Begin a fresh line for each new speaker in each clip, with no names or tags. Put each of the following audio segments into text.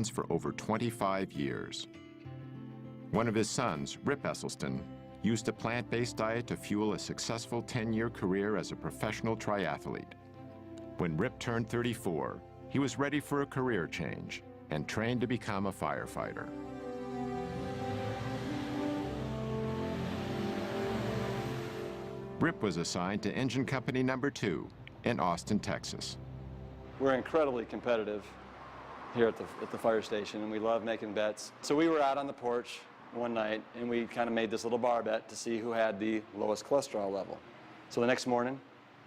for over 25 years. One of his sons, Rip Esselstyn, used a plant-based diet to fuel a successful 10-year career as a professional triathlete. When Rip turned 34, he was ready for a career change and trained to become a firefighter. Rip was assigned to Engine Company Number 2 in Austin, Texas.
We're incredibly competitive here at the fire station, and we love making bets. So we were out on the porch one night, and we kind of made this little bar bet to see who had the lowest cholesterol level. So the next morning,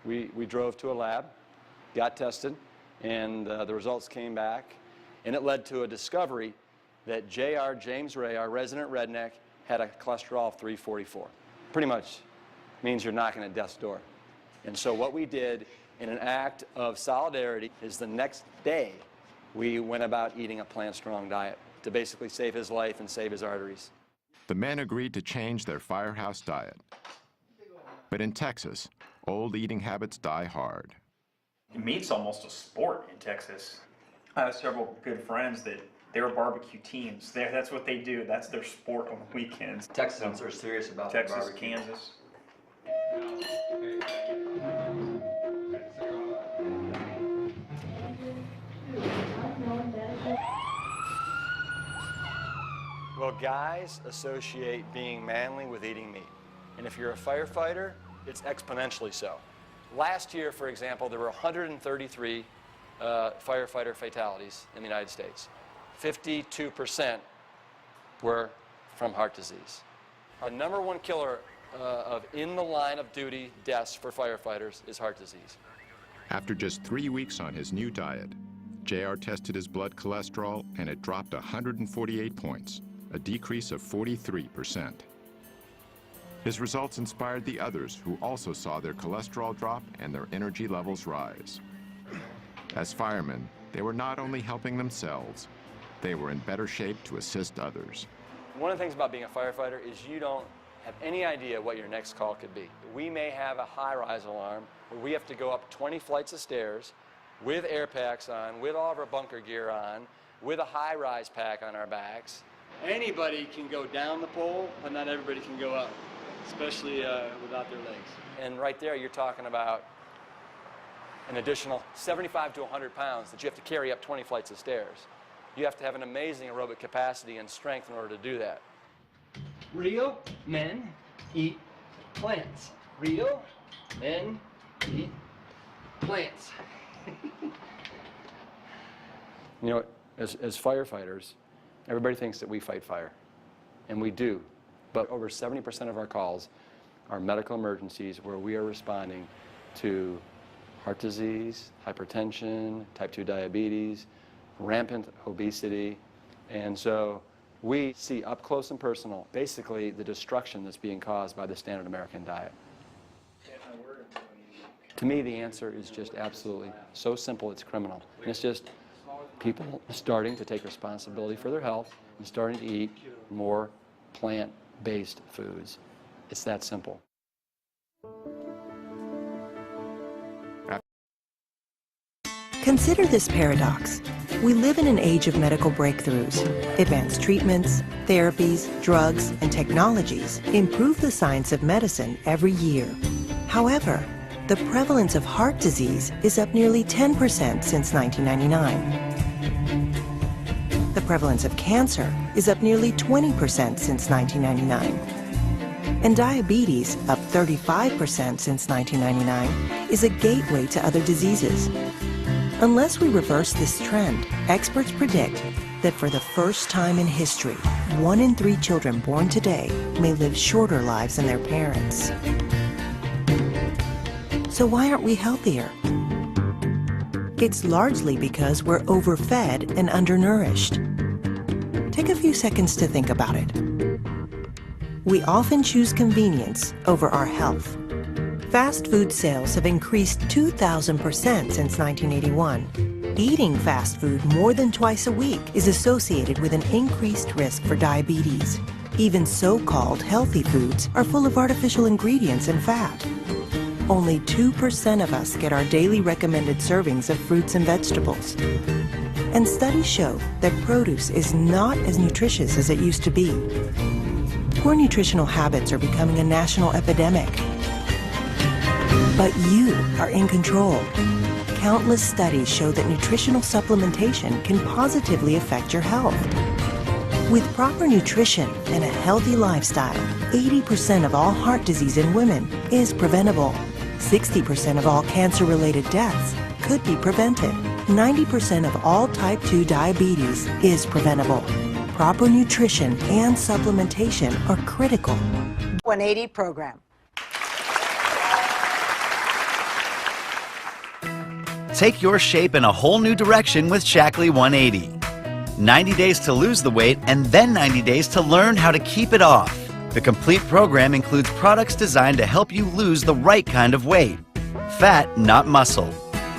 we drove to a lab, got tested, and the results came back, and it led to a discovery that J.R. James Ray, our resident redneck, had a cholesterol of 344. Pretty much means you're knocking at death's door. And so what we did in an act of solidarity is the next day we went about eating a plant-strong diet to basically save his life and save his arteries.
The men agreed to change their firehouse diet. But in Texas, old eating habits die hard.
Meat's almost a sport in Texas. I have several good friends that they're barbecue teams. That's what they do. That's their sport on the weekends.
Texans are serious about
Texas,
barbecue.
Kansas.
Well, guys associate being manly with eating meat. And if you're a firefighter, it's exponentially so. Last year, for example, there were 133 firefighter fatalities in the United States. 52% were from heart disease. The number one killer of in the line of duty deaths for firefighters is heart disease.
After just 3 weeks on his new diet, JR tested his blood cholesterol and it dropped 148 points, a decrease of 43%. His results inspired the others who also saw their cholesterol drop and their energy levels rise. As firemen, they were not only helping themselves, they were in better shape to assist others.
One of the things about being a firefighter is you don't have any idea what your next call could be. We may have a high-rise alarm where we have to go up 20 flights of stairs with air packs on, with all of our bunker gear on, with a high-rise pack on our backs. Anybody can go down the pole, but not everybody can go up, especially without their legs. And right there, you're talking about an additional 75 to 100 pounds that you have to carry up 20 flights of stairs. You have to have an amazing aerobic capacity and strength in order to do that.
Real men eat plants. Real men eat plants.
You know, as firefighters, everybody thinks that we fight fire, and we do. But over 70% of our calls are medical emergencies where we are responding to heart disease, hypertension, type 2 diabetes, rampant obesity. And so we see up close and personal basically the destruction that's being caused by the standard American diet. To me, the answer is just absolutely so simple it's criminal. And it's just people starting to take responsibility for their health and starting to eat more plant-based foods. It's that simple.
Consider this paradox. We live in an age of medical breakthroughs. Advanced treatments, therapies, drugs, and technologies improve the science of medicine every year. However, the prevalence of heart disease is up nearly 10% since 1999. The prevalence of cancer is up nearly 20% since 1999. And diabetes, up 35% since 1999, is a gateway to other diseases. Unless we reverse this trend, experts predict that for the first time in history, 1 in 3 children born today may live shorter lives than their parents. So why aren't we healthier? It's largely because we're overfed and undernourished. Take a few seconds to think about it. We often choose convenience over our health. Fast food sales have increased 2,000% since 1981. Eating fast food more than twice a week is associated with an increased risk for diabetes. Even so-called healthy foods are full of artificial ingredients and fat. Only 2% of us get our daily recommended servings of fruits and vegetables. And studies show that produce is not as nutritious as it used to be. Poor nutritional habits are becoming a national epidemic. But you are in control. Countless studies show that nutritional supplementation can positively affect your health. With proper nutrition and a healthy lifestyle, 80% of all heart disease in women is preventable. 60% of all cancer-related deaths could be prevented. 90% of all type 2 diabetes is preventable. Proper nutrition and supplementation are critical.
180 program.
Take your shape in a whole new direction with Shackley 180. 90 days to lose the weight and then 90 days to learn how to keep it off. The complete program includes products designed to help you lose the right kind of weight. Fat, not muscle.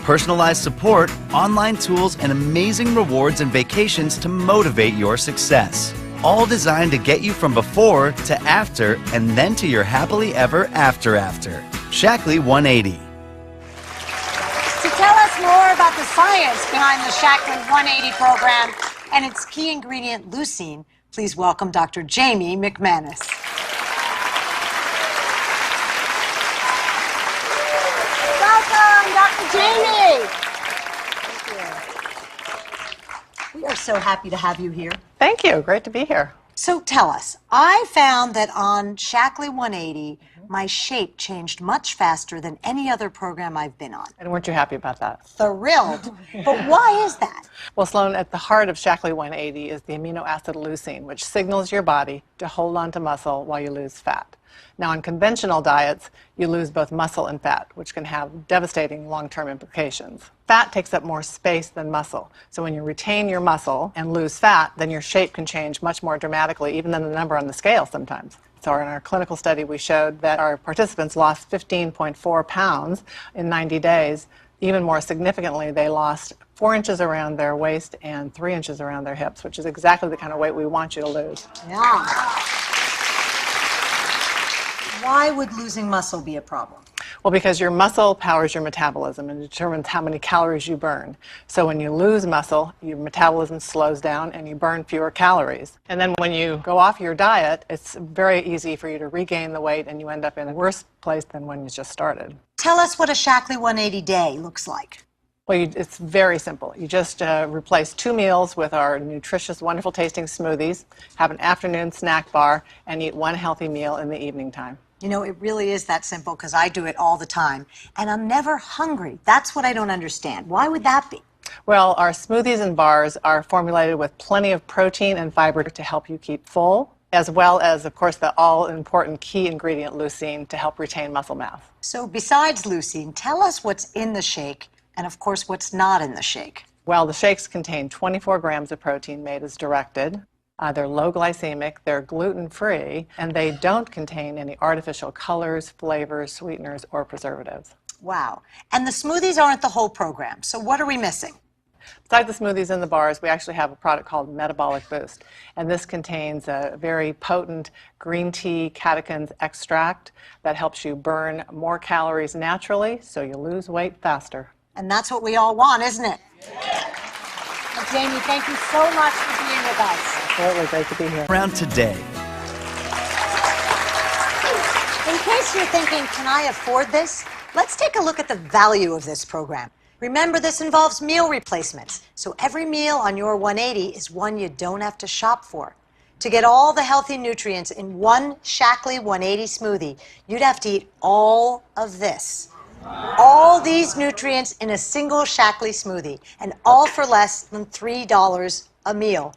Personalized support, online tools, and amazing rewards and vacations to motivate your success. All designed to get you from before to after and then to your happily ever after. Shackley 180.
To tell us more about the science behind the Shackley 180 program and its key ingredient, leucine, please welcome Dr. Jamie McManus. Welcome, Dr. Jamie. Thank you. We are so happy to have you here.
Thank you. Great to be here.
So tell us, I found that on Shackley 180, my shape changed much faster than any other program I've been on.
And weren't you happy about that?
Thrilled. But why is that?
Well, Sloan, at the heart of Shackley 180 is the amino acid leucine, which signals your body to hold on to muscle while you lose fat. Now, in conventional diets, you lose both muscle and fat, which can have devastating long-term implications. Fat takes up more space than muscle. So when you retain your muscle and lose fat, then your shape can change much more dramatically, even than the number on the scale sometimes. So in our clinical study, we showed that our participants lost 15.4 pounds in 90 days. Even more significantly, they lost 4 inches around their waist and 3 inches around their hips, which is exactly the kind of weight we want you to lose.
Yeah. Why would losing muscle be a problem?
Well, because your muscle powers your metabolism and determines how many calories you burn. So when you lose muscle, your metabolism slows down and you burn fewer calories. And then when you go off your diet, it's very easy for you to regain the weight and you end up in a worse place than when you just started.
Tell us what a Shackley 180 day looks like.
Well, it's very simple. You just replace 2 meals with our nutritious, wonderful tasting smoothies, have an afternoon snack bar, and eat 1 healthy meal in the evening time.
You know, it really is that simple because I do it all the time. And I'm never hungry. That's what I don't understand. Why would that be?
Well, our smoothies and bars are formulated with plenty of protein and fiber to help you keep full, as well as, of course, the all-important key ingredient, leucine, to help retain muscle mass.
So besides leucine, tell us what's in the shake and, of course, what's not in the shake.
Well, the shakes contain 24 grams of protein made as directed. They're low glycemic, they're gluten-free, and they don't contain any artificial colors, flavors, sweeteners, or preservatives.
Wow. And the smoothies aren't the whole program. So what are we missing?
Besides the smoothies and the bars, we actually have a product called Metabolic Boost. And this contains a very potent green tea catechins extract that helps you burn more calories naturally, so you lose weight faster.
And that's what we all want, isn't it? Well, Jamie, thank you so much for being with us.
Absolutely, great to be here.
Around today.
In case you're thinking, can I afford this? Let's take a look at the value of this program. Remember, this involves meal replacements. So every meal on your 180 is one you don't have to shop for. To get all the healthy nutrients in one Shackley 180 smoothie, you'd have to eat all of this. All these nutrients in a single Shackley smoothie, and all for less than $3 a meal.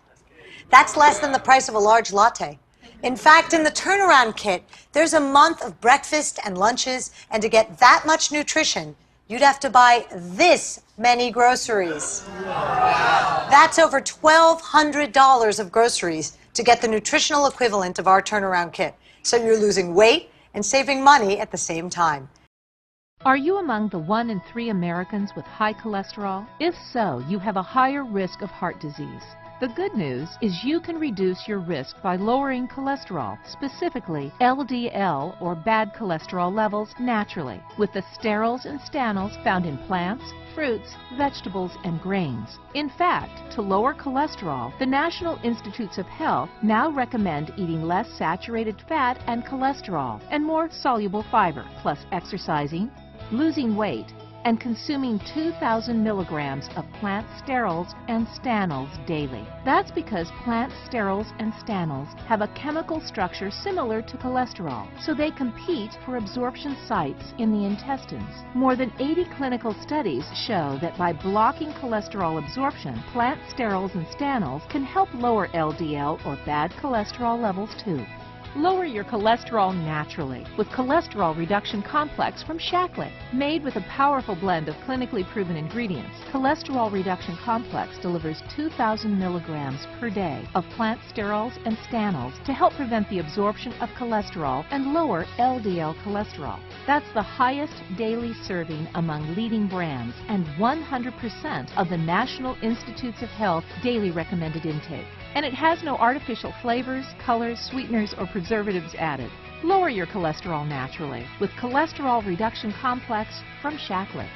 That's less than the price of a large latte. In fact, in the turnaround kit, there's a month of breakfast and lunches, and to get that much nutrition, you'd have to buy this many groceries. That's over $1,200 of groceries to get the nutritional equivalent of our turnaround kit. So you're losing weight and saving money at the same time.
Are you among the 1 in 3 Americans with high cholesterol? If so, you have a higher risk of heart disease. The good news is you can reduce your risk by lowering cholesterol, specifically LDL or bad cholesterol levels naturally, with the STEROLS and STANOLS found in plants, fruits, vegetables, and grains. In fact, to lower cholesterol, the National Institutes of Health now recommend eating less saturated fat and cholesterol and more soluble fiber, plus exercising, losing weight, and consuming 2,000 milligrams of plant sterols and stanols daily. That's because plant sterols and stanols have a chemical structure similar to cholesterol, so they compete for absorption sites in the intestines. More than 80 clinical studies show that by blocking cholesterol absorption, plant sterols and stanols can help lower LDL or bad cholesterol levels too. Lower your cholesterol naturally with Cholesterol Reduction Complex from Shaklee. Made with a powerful blend of clinically proven ingredients, Cholesterol Reduction Complex delivers 2,000 milligrams per day of plant sterols and stanols to help prevent the absorption of cholesterol and lower LDL cholesterol. That's the highest daily serving among leading brands and 100% of the National Institutes of Health daily recommended intake. And it has no artificial flavors, colors, sweeteners, or preservatives added. Lower your cholesterol naturally with Cholesterol Reduction Complex from Shaklee.